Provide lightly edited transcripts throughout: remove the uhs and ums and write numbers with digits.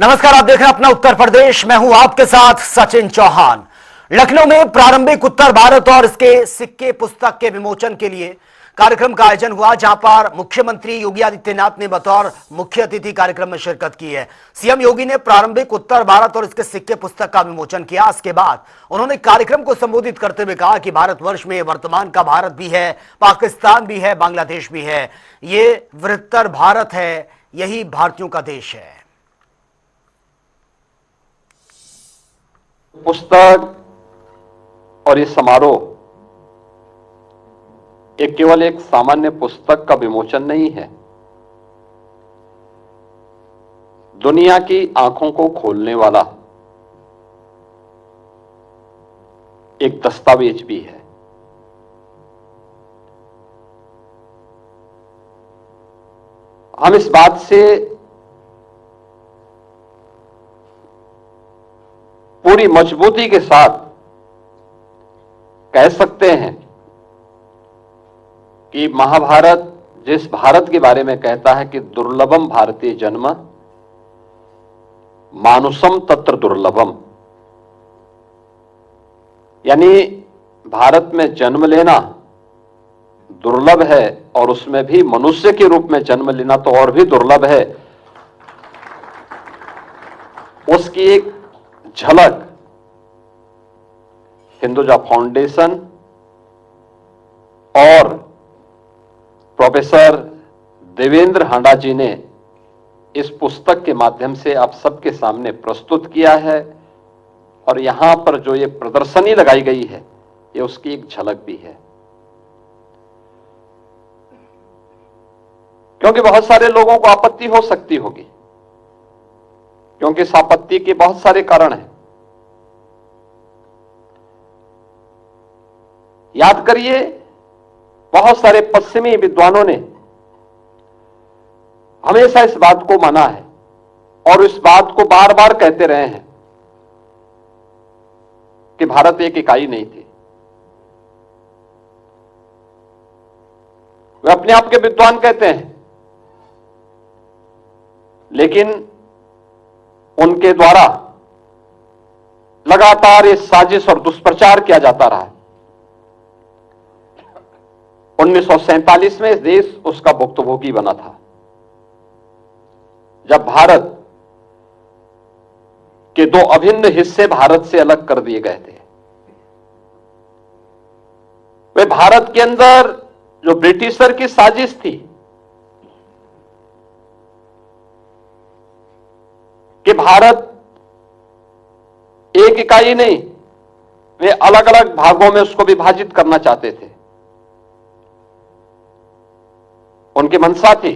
नमस्कार, आप देख रहे हैं अपना उत्तर प्रदेश। मैं हूं आपके साथ सचिन चौहान। लखनऊ में प्रारंभिक उत्तर भारत और इसके सिक्के पुस्तक के विमोचन के लिए कार्यक्रम का आयोजन हुआ, जहां पर मुख्यमंत्री योगी आदित्यनाथ ने बतौर मुख्य अतिथि कार्यक्रम में शिरकत की है। सीएम योगी ने प्रारंभिक उत्तर भारत और इसके सिक्के पुस्तक का विमोचन किया। इसके बाद उन्होंने कार्यक्रम को संबोधित करते हुए कहा कि भारतवर्ष में वर्तमान का भारत भी है, पाकिस्तान भी है, बांग्लादेश भी है। ये वृहत्तर भारत है, यही भारतीयों का देश है। पुस्तक और ये समारोह ये केवल एक सामान्य पुस्तक का विमोचन नहीं है, दुनिया की आंखों को खोलने वाला एक दस्तावेज भी है। हम इस बात से पूरी मजबूती के साथ कह सकते हैं कि महाभारत जिस भारत के बारे में कहता है कि दुर्लभम भारतीय जन्म मानुषम तत्र दुर्लभम, यानी भारत में जन्म लेना दुर्लभ है और उसमें भी मनुष्य के रूप में जन्म लेना तो और भी दुर्लभ है। उसकी एक झलक हिंदुजा फाउंडेशन और प्रोफेसर देवेंद्र हांडा जी ने इस पुस्तक के माध्यम से आप सबके सामने प्रस्तुत किया है, और यहां पर जो ये प्रदर्शनी लगाई गई है ये उसकी एक झलक भी है। क्योंकि बहुत सारे लोगों को आपत्ति हो सकती होगी, क्योंकि इस आपत्ति के बहुत सारे कारण हैं। याद करिए, बहुत सारे पश्चिमी विद्वानों ने हमेशा इस बात को माना है और इस बात को बार बार कहते रहे हैं कि भारत एक इकाई नहीं थी। वे अपने आप के विद्वान कहते हैं, लेकिन उनके द्वारा लगातार ये साजिश और दुष्प्रचार किया जाता रहा है। 1947 में देश उसका भुक्तभोगी बना था, जब भारत के दो अभिन्न हिस्से भारत से अलग कर दिए गए थे। वे भारत के अंदर जो ब्रिटिशर की साजिश थी कि भारत एक इकाई नहीं, वे अलग अलग भागों में उसको विभाजित करना चाहते थे। उनकी मंशा थी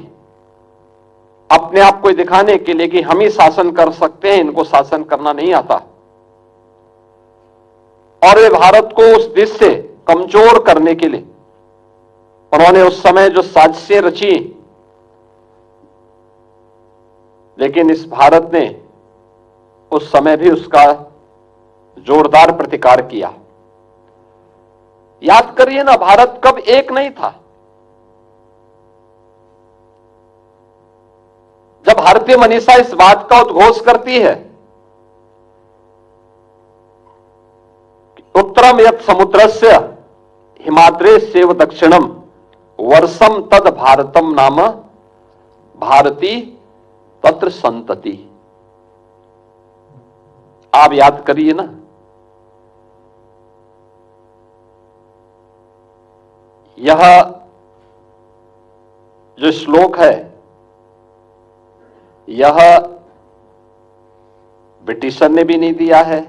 अपने आप को दिखाने के लिए कि हम ही शासन कर सकते हैं, इनको शासन करना नहीं आता, और वे भारत को उस देश से कमजोर करने के लिए उन्होंने उस समय जो साजिशें रची, लेकिन इस भारत ने उस समय भी उसका जोरदार प्रतिकार किया। याद करिए ना, भारत कब एक नहीं था। जब भारतीय मनीषा इस बात का उद्घोष करती है उत्तरम यत् समुद्रस्य हिमाद्रेस्यैव दक्षिणम वर्षम तद भारतम नाम भारती तत्र संतति। आप याद करिए ना, यह जो श्लोक है यह ब्रिटिशर ने भी नहीं दिया है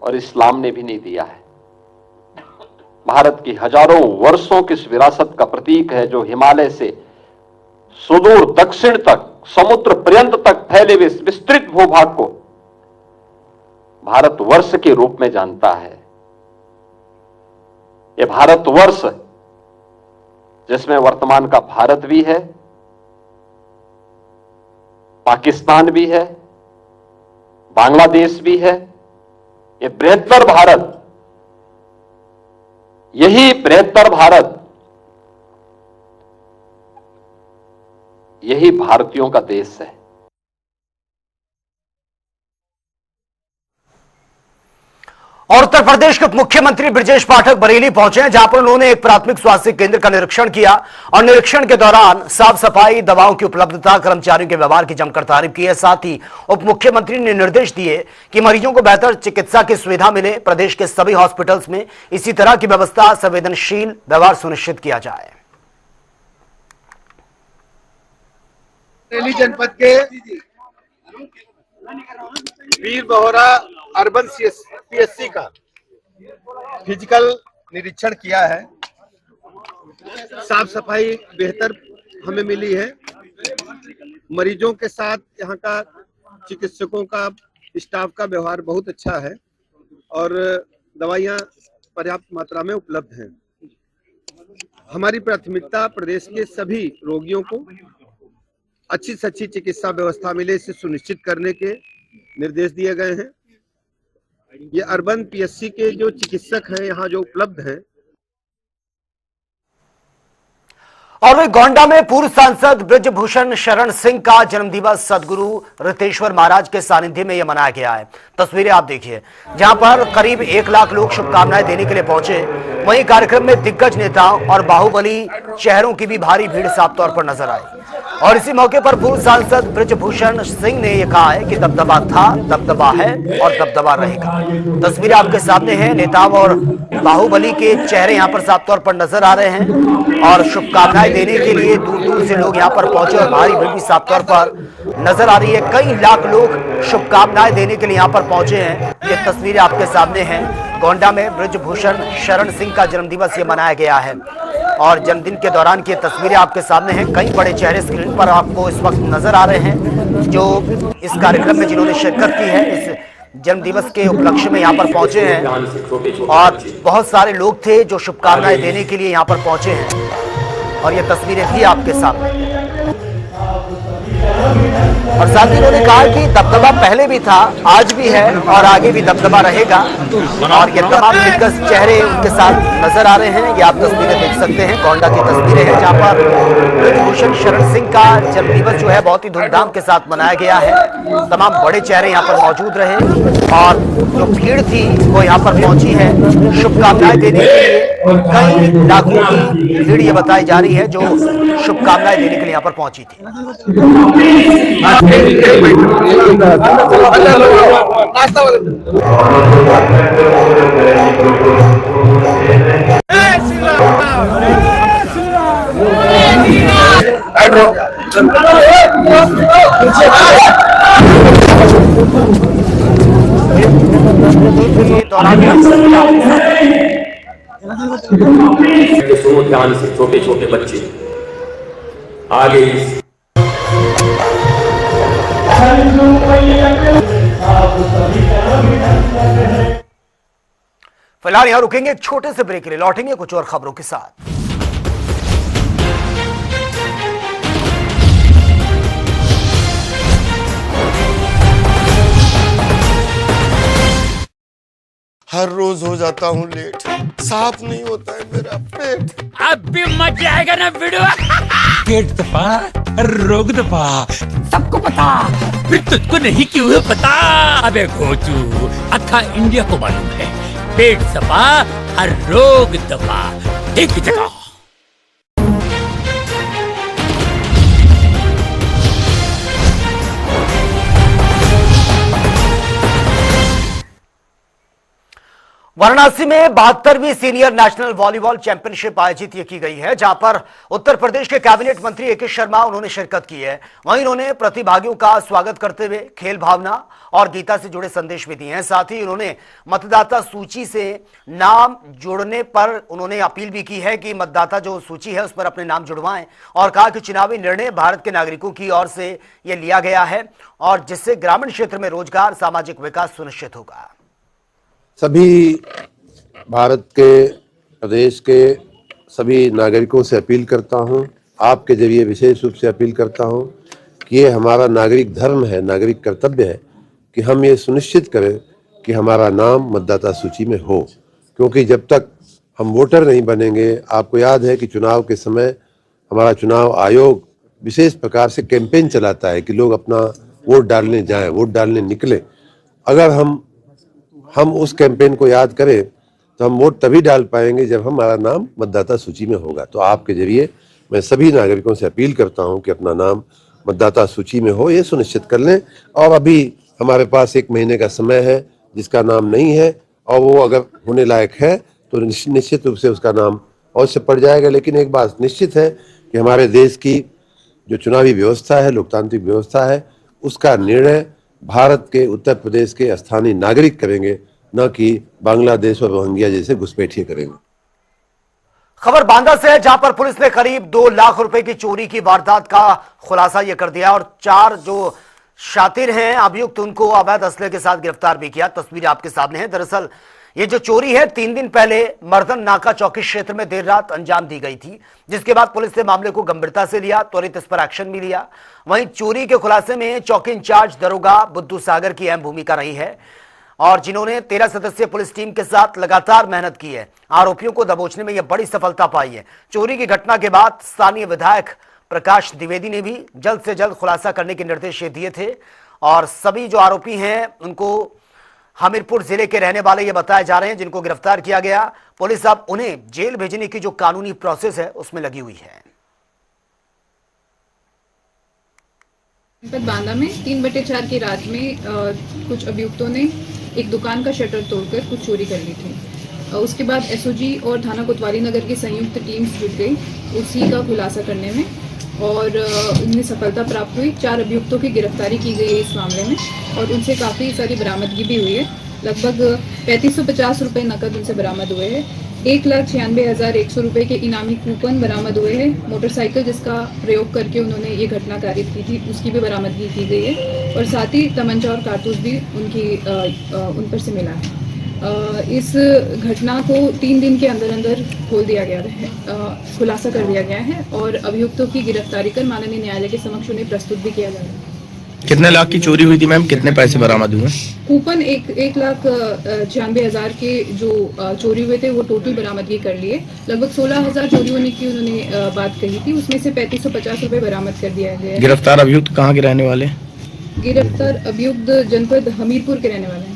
और इस्लाम ने भी नहीं दिया है। भारत की हजारों वर्षों की इस विरासत का प्रतीक है, जो हिमालय से सुदूर दक्षिण तक समुद्र पर्यंत तक फैले हुए विस्तृत भूभाग को भारतवर्ष के रूप में जानता है। यह भारतवर्ष जिसमें वर्तमान का भारत भी है, पाकिस्तान भी है, बांग्लादेश भी है, ये बृहत्तर भारत, यही बृहत्तर भारत, यही भारतीयों का देश है। और उत्तर प्रदेश के उप मुख्यमंत्री ब्रजेश पाठक बरेली पहुंचे हैं, जहां पर उन्होंने एक प्राथमिक स्वास्थ्य केंद्र का निरीक्षण किया और निरीक्षण के दौरान साफ सफाई, दवाओं की उपलब्धता, कर्मचारियों के व्यवहार की जमकर तारीफ की है। साथ ही उप मुख्यमंत्री ने निर्देश दिए कि मरीजों को बेहतर चिकित्सा की सुविधा मिले। प्रदेश के सभी हॉस्पिटल्स में इसी तरह की व्यवस्था, संवेदनशील व्यवहार सुनिश्चित किया जाए। बरेली जनपद के वीर बहोरा अर्बन पीएससी का फिजिकल निरीक्षण किया है। साफ सफाई बेहतर हमें मिली है। मरीजों के साथ यहाँ का चिकित्सकों का, स्टाफ का व्यवहार बहुत अच्छा है और दवाइयाँ पर्याप्त मात्रा में उपलब्ध हैं। हमारी प्राथमिकता प्रदेश के सभी रोगियों को अच्छी से अच्छी चिकित्सा व्यवस्था मिले, इसे सुनिश्चित करने के निर्देश दिए गए हैं। ये अर्बन पीएससी के जो चिकित्सक हैं यहाँ जो उपलब्ध हैं। और वे गोंडा में पूर्व सांसद ब्रजभूषण शरण सिंह का जन्मदिवस सदगुरु रितेश्वर महाराज के सानिध्य में यह मनाया गया है। तस्वीरें आप देखिए, जहां पर करीब 1 लाख लोग शुभकामनाएं देने के लिए पहुंचे। वहीं कार्यक्रम में दिग्गज नेताओं और बाहुबली चेहरों की भी भारी भीड़ साफ तौर पर नजर आई। और इसी मौके पर पूर्व सांसद ब्रजभूषण सिंह ने यह कहा है कि दबदबा था, दबदबा है और दबदबा रहेगा। तस्वीरें आपके सामने हैं, नेताओं और बाहुबली के चेहरे यहां पर साफ तौर पर नजर आ रहे हैं और शुभकामनाएं देने के लिए दूर दूर से लोग यहां पर पहुंचे और भारी भीड़ भी साफ तौर पर नजर आ रही है। कई लाख लोग शुभकामनाएं देने के लिए यहां पर पहुंचे हैं। ये तस्वीरें आपके सामने हैं। गोंडा में ब्रजभूषण शरण सिंह का जन्मदिवस ये मनाया गया है और जन्मदिन के दौरान की तस्वीरें आपके सामने हैं। कई बड़े चेहरे स्क्रीन पर आपको इस वक्त नजर आ रहे हैं जो इस कार्यक्रम में जिन्होंने शिरकत की है, इस जन्मदिवस के उपलक्ष्य में यहाँ पर पहुंचे हैं और बहुत सारे लोग थे जो शुभकामनाएं देने के लिए यहाँ पर पहुंचे हैं और ये तस्वीरें भी आपके सामने। और साथ ही उन्होंने कहा कि दबदबा पहले भी था, आज भी है और आगे भी दबदबा रहेगा। और ये तमाम दिग्गज चेहरे उनके साथ नजर आ रहे हैं। ये आप तस्वीरें देख सकते हैं, गोंडा की तस्वीरें हैं जहां पर ब्रजभूषण शरण सिंह का जन्मदिवस जो है बहुत ही धूमधाम के साथ मनाया गया है। तमाम बड़े चेहरे यहाँ पर मौजूद रहे और जो भीड़ थी वो यहाँ पर पहुंची है शुभकामनाएं देने के लिए। कई लाखों की भीड़ ये बताई जा रही है जो शुभकामनाएं देने के लिए यहाँ पर पहुंची थी। सुनो ध्यान से, छोटे छोटे बच्चे आगे फिलहाल यहां रुकेंगे एक छोटे से ब्रेक के लिए, लौटेंगे कुछ और खबरों के साथ। हर रोज हो जाता हूँ लेट, साफ नहीं होता है मेरा पेट। अब भी मजा आएगा ना वीडियो। पेट दबा, रोग दबा, सबको पता, फिर तुझको नहीं क्यों पता? अबे घोचू, अक्खा इंडिया को मालूम है, पेट दबा हर रोग दबा एक ही जगह। वाराणसी में 72वीं सीनियर नेशनल वॉलीबॉल चैंपियनशिप आयोजित की गई है, जहां पर उत्तर प्रदेश के कैबिनेट मंत्री ए.के. शर्मा उन्होंने शिरकत की है। वहीं उन्होंने प्रतिभागियों का स्वागत करते हुए खेल भावना और गीता से जुड़े संदेश भी दिए हैं। साथ ही उन्होंने मतदाता सूची से नाम जोड़ने पर उन्होंने अपील भी की है कि मतदाता जो सूची है उस पर अपने नाम जुड़वाएं और कहा कि चुनावी निर्णय भारत के नागरिकों की ओर से यह लिया गया है और जिससे ग्रामीण क्षेत्र में रोजगार, सामाजिक विकास सुनिश्चित होगा। सभी भारत के प्रदेश के सभी नागरिकों से अपील करता हूं, आपके जरिए विशेष रूप से अपील करता हूं कि ये हमारा नागरिक धर्म है, नागरिक कर्तव्य है कि हम ये सुनिश्चित करें कि हमारा नाम मतदाता सूची में हो, क्योंकि जब तक हम वोटर नहीं बनेंगे, आपको याद है कि चुनाव के समय हमारा चुनाव आयोग विशेष प्रकार से कैंपेन चलाता है कि लोग अपना वोट डालने जाएं, वोट डालने निकले। अगर हम उस कैंपेन को याद करें तो हम वोट तभी डाल पाएंगे जब हमारा नाम मतदाता सूची में होगा। तो आपके जरिए मैं सभी नागरिकों से अपील करता हूं कि अपना नाम मतदाता सूची में हो, ये सुनिश्चित कर लें। और अभी हमारे पास 1 महीने का समय है, जिसका नाम नहीं है और वो अगर होने लायक है तो निश्चित रूप से उसका नाम अवश्य पड़ जाएगा। लेकिन एक बात निश्चित है कि हमारे देश की जो चुनावी व्यवस्था है, लोकतांत्रिक व्यवस्था है, उसका निर्णय भारत के उत्तर प्रदेश के स्थानीय नागरिक करेंगे, न कि बांग्लादेश और रोहिंग्या जैसे घुसपैठिए करेंगे। खबर बांदा से है, जहां पर पुलिस ने करीब 2 लाख रुपए की चोरी की वारदात का खुलासा यह कर दिया और 4 जो शातिर हैं अभियुक्त उनको अवैध असले के साथ गिरफ्तार भी किया। तस्वीरें आपके सामने हैं। दरअसल ये जो चोरी है 3 दिन पहले मर्दन नाका चौकी क्षेत्र में देर रात अंजाम दी गई थी, जिसके बाद पुलिस ने मामले को गंभीरता से लिया, त्वरित इस पर एक्शन भी लिया। वहीं चोरी के खुलासे में चौकी इंचार्ज दरोगा बुद्धू सागर की अहम भूमिका रही है और जिन्होंने 13 सदस्यीय पुलिस टीम के साथ लगातार मेहनत की है। आरोपियों को दबोचने में यह बड़ी सफलता पाई है। चोरी की घटना के बाद स्थानीय विधायक प्रकाश द्विवेदी ने भी जल्द से जल्द खुलासा करने के निर्देश दिए थे और सभी जो आरोपी हैं उनको हमीरपुर जिले के रहने वाले ये बताए जा रहे हैं, जिनको गिरफ्तार किया गया। पुलिस अब उन्हें जेल भेजने की जो कानूनी प्रोसेस है उसमें लगी हुई है। बांदा में 3/4 की रात में कुछ अभियुक्तों ने एक दुकान का शटर तोड़कर कुछ चोरी कर ली थी। उसके बाद एसओजी और थाना कोतवाली नगर की संयुक्त टीम्स जुट गई उसी का खुलासा करने में और उन्हें सफलता प्राप्त हुई। 4 अभियुक्तों की गिरफ्तारी की गई है इस मामले में और उनसे काफ़ी सारी बरामदगी भी हुई है। लगभग 3550 रुपये नकद उनसे बरामद हुए हैं। 1,96,100 रुपये के इनामी कूपन बरामद हुए हैं। मोटरसाइकिल जिसका प्रयोग करके उन्होंने ये घटना कारित की थी उसकी भी बरामदगी की गई है और साथ ही तमंचा और कारतूस भी उन पर से मिला है। इस घटना को 3 दिन के अंदर अंदर खोल दिया गया है, खुलासा कर दिया गया है और अभियुक्तों की गिरफ्तारी कर माननीय न्यायालय के समक्ष उन्हें प्रस्तुत भी किया जाएगा। कितने लाख की चोरी हुई थी मैम, कितने पैसे बरामद हुए? कूपन 1,96,000 के जो चोरी हुए थे वो टोटल बरामदगी कर लिए। लगभग 16,000 चोरी होने की उन्होंने बात कही थी, उसमें से 3550 रुपये बरामद कर दिया गया है। गिरफ्तार अभियुक्त कहाँ के रहने वाले? गिरफ्तार अभियुक्त जनपद हमीरपुर के रहने वाले हैं।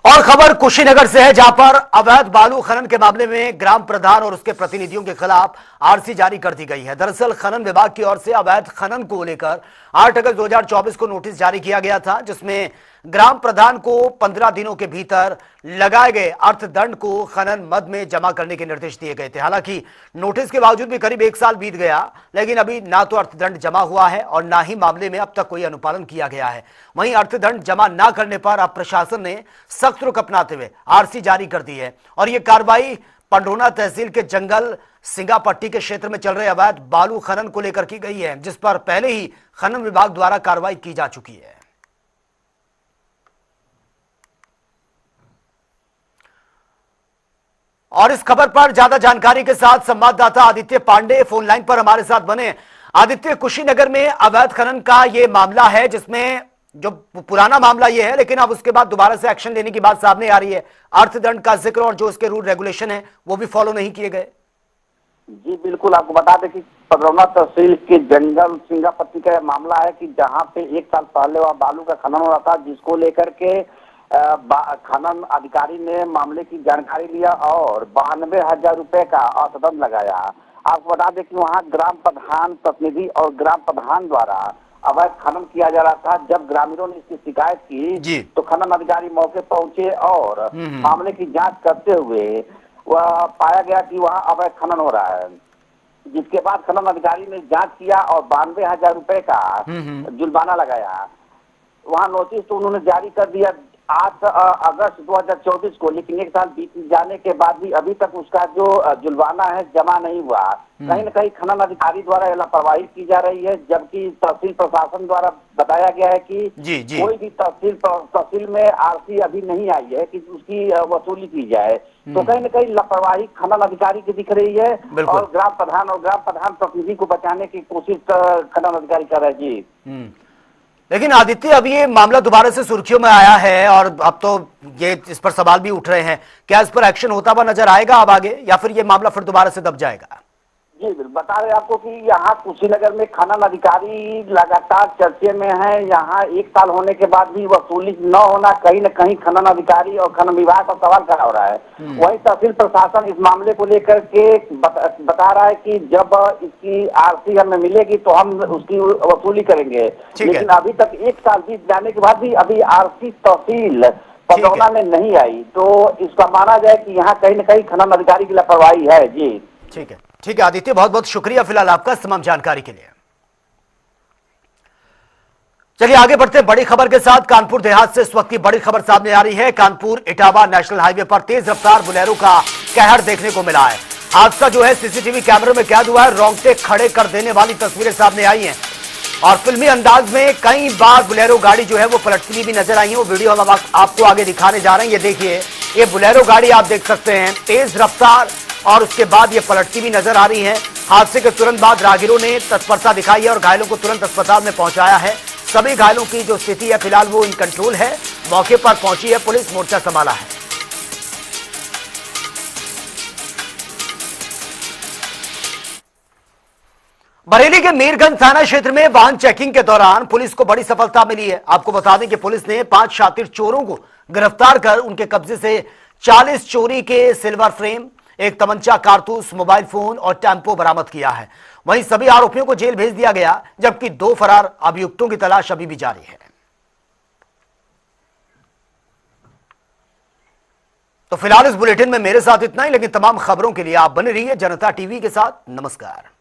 और खबर कुशीनगर से है, जहां पर अवैध बालू खनन के मामले में ग्राम प्रधान और उसके प्रतिनिधियों के खिलाफ आरसी जारी कर दी गई है। दरअसल खनन विभाग की ओर से अवैध खनन को लेकर 8 अगस्त 2024 को नोटिस जारी किया गया था, जिसमें ग्राम प्रधान को 15 दिनों के भीतर लगाए गए अर्थदंड को खनन मद में जमा करने के निर्देश दिए गए थे। हालांकि नोटिस के बावजूद भी करीब 1 साल बीत गया, लेकिन अभी ना तो अर्थदंड जमा हुआ है और ना ही मामले में अब तक कोई अनुपालन किया गया है। वहीं अर्थदंड जमा ना करने पर अब प्रशासन ने सख्त रुख अपनाते हुए आरसी जारी कर दी है और यह कार्रवाई पंडरोना तहसील के जंगल सिंगापट्टी के क्षेत्र में चल रहे अवैध बालू खनन को लेकर की गई है, जिस पर पहले ही खनन विभाग द्वारा कार्रवाई की जा चुकी है। और इस खबर पर ज्यादा जानकारी के साथ संवाददाता आदित्य पांडे फोन लाइन पर हमारे साथ बने। आदित्य, कुशीनगर में अवैध खनन का यह मामला है, जिसमें जो पुराना मामला ये है, लेकिन अब उसके बाद दोबारा से एक्शन लेने की बात सामने आ रही है। अर्थदंड का जिक्र और जो उसके रूल रेगुलेशन है वो भी फॉलो नहीं किए गए। जी बिल्कुल, आपको बता दें कि पंडरौना तहसील के जंगल सिंगापट्टी का मामला है कि जहां पे 1 साल पहले वह बालू का खनन हो रहा था, जिसको लेकर के खनन अधिकारी ने मामले की जानकारी लिया और 92,000 रुपए का अर्थदंड लगाया। आपको बता दें कि वहां ग्राम प्रधान प्रतिनिधि और ग्राम प्रधान द्वारा अवैध खनन किया जा रहा था। जब ग्रामीणों ने इसकी शिकायत की तो खनन अधिकारी मौके पहुंचे और मामले की जांच करते हुए वह पाया गया कि वहां अवैध खनन हो रहा है, जिसके बाद खनन अधिकारी ने जांच किया और 92,000 रुपए का जुर्माना लगाया। वहां नोटिस तो उन्होंने जारी कर दिया 8 अगस्त 2024 को, लेकिन 1 साल बीत जाने के बाद भी अभी तक उसका जो जुर्माना है जमा नहीं हुआ। कहीं न कहीं खनन अधिकारी द्वारा लापरवाही की जा रही है, जबकि तहसील प्रशासन द्वारा बताया गया है कि कोई भी तहसील में आरसी अभी नहीं आई है कि उसकी वसूली की जाए। तो कहीं न कहीं लापरवाही खनन अधिकारी की दिख रही है और ग्राम प्रधान प्रतिनिधि को बचाने की कोशिश खनन अधिकारी कर रहे हैं। जी लेकिन आदित्य, अब ये मामला दोबारा से सुर्खियों में आया है और अब तो ये इस पर सवाल भी उठ रहे हैं, क्या इस पर एक्शन होता हुआ नजर आएगा अब आगे, या फिर ये मामला फिर दोबारा से दब जाएगा? जी बता रहे आपको कि यहाँ कुशीनगर में खनन अधिकारी लगातार चर्चे में है। यहाँ 1 साल होने के बाद भी वसूली न होना कहीं न कहीं खनन अधिकारी और खनन विभाग पर सवाल खड़ा हो रहा है। वहीं तहसील प्रशासन इस मामले को लेकर के बता रहा है कि जब इसकी आरसी हमें मिलेगी तो हम उसकी वसूली करेंगे, लेकिन अभी तक 1 साल बीत जाने के बाद भी अभी आरसी तहसील पदरौना में नहीं आई, तो इसका माना जाए कि यहाँ कहीं न कहीं खनन अधिकारी की लापरवाही है। जी ठीक है आदित्य, बहुत बहुत शुक्रिया फिलहाल आपका तमाम जानकारी के लिए। चलिए आगे बढ़ते हैं बड़ी खबर के साथ। कानपुर देहात से इस वक्त की बड़ी खबर सामने आ रही है। कानपुर इटावा नेशनल हाईवे पर तेज रफ्तार बोलेरो का कहर देखने को मिला है। हादसा जो है सीसीटीवी कैमरे में कैद हुआ है। रोंगटे खड़े कर देने वाली तस्वीरें सामने आई हैं और फिल्मी अंदाज में कई बार बोलेरो गाड़ी जो है वो पलटती हुई भी नजर आई है। वो वीडियो हम आपको आगे दिखाने जा रहे हैं। ये देखिए, ये बोलेरो गाड़ी आप देख सकते हैं, तेज रफ्तार और उसके बाद ये पलटती भी नजर आ रही है। हादसे के तुरंत बाद राहगीरों ने तत्परता दिखाई है और घायलों को तुरंत अस्पताल में पहुंचाया है। सभी घायलों की जो स्थिति है फिलहाल वो इन कंट्रोल है। मौके पर पहुंची है पुलिस, मोर्चा संभाला है। बरेली के मीरगंज थाना क्षेत्र में वाहन चेकिंग के दौरान पुलिस को बड़ी सफलता मिली है। आपको बता दें कि पुलिस ने 5 शातिर चोरों को गिरफ्तार कर उनके कब्जे से 40 चोरी के सिल्वर फ्रेम, एक तमंचा, कारतूस, मोबाइल फोन और टेम्पो बरामद किया है। वहीं सभी आरोपियों को जेल भेज दिया गया, जबकि 2 फरार अभियुक्तों की तलाश अभी भी जारी है। तो फिलहाल इस बुलेटिन में मेरे साथ इतना ही, लेकिन तमाम खबरों के लिए आप बने रहिए जनता टीवी के साथ। नमस्कार।